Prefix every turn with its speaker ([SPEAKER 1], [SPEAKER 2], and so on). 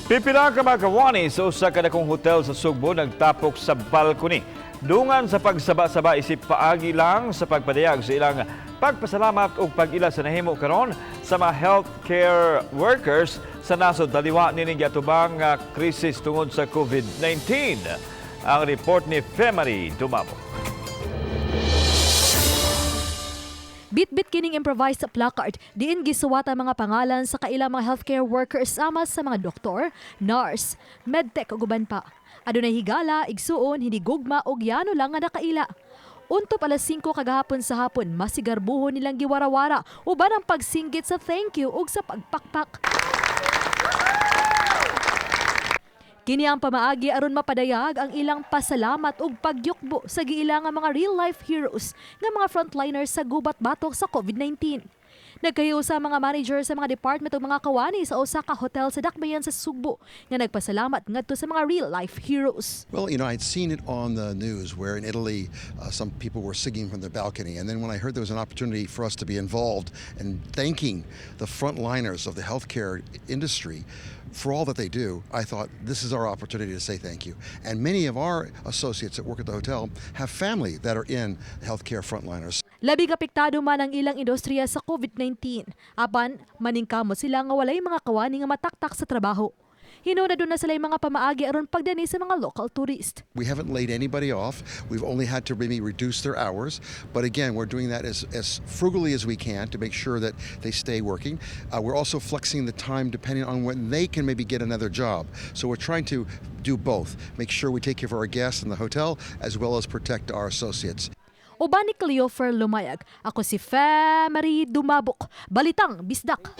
[SPEAKER 1] Pipila ka mga kawani sa usa ka dakong hotel sa Sugbo nagtapok sa balkoni. Dungan sa pagsaba-saba isip paagi lang sa pagpadayag sa ilang pagpasalamat ug pag-ila sa nahimo karon sa mga healthcare workers sa nasod daliwa nining giatubang nga krisis tungod sa COVID-19. Ang report ni Femari Dumabo.
[SPEAKER 2] Bit-bit kining improvised placard, diin gisuwat ang mga pangalan sa kailang mga healthcare workers sama sa mga doktor, nurse, medtech ug uban pa. Adunay higala, igsuon, hindi gugma og yano lang nga nakaila. Untop alas 5 kagahapon sa hapon, masigarbuhon nilang giwara-wara uban ang pagsinggit sa thank you ug sa pagpakpak. Kini ang pamaagi aron mapadayag ang ilang pasalamat ug pagyukbo sa giilang nga mga real-life heroes nga mga frontliners sa gubat batok sa COVID-19. Nagkahiyo sa mga manager sa mga department ug mga kawani sa usa ka hotel sa Dakbayan sa Sugbo nga nagpasalamat ngadto sa mga real-life heroes.
[SPEAKER 3] Well, I'd seen it on the news where in Italy some people were singing from their balcony. And then when I heard there was an opportunity for us to be involved in thanking the frontliners of the healthcare industry for all that they do, I thought this is our opportunity to say thank you. And many of our associates that work at the hotel have family that are in healthcare frontliners.
[SPEAKER 2] Labing apektado man ang ilang industriya sa COVID-19. Apan, maningkamot sila nga walay mga kawani nga mataktak sa trabaho. Hinuna doon na sila mga pamaagi aron pagdani sa mga local tourist.
[SPEAKER 3] We haven't laid anybody off. We've only had to maybe reduce their hours. But again, we're doing that as frugally as we can to make sure that they stay working. We're also flexing the time depending on when they can maybe get another job. So we're trying to do both. Make sure we take care of our guests in the hotel as well as protect our associates.
[SPEAKER 2] Uban ni Cleofer Lumayag, ako si Femari Dumabok, Balitang Bisdak.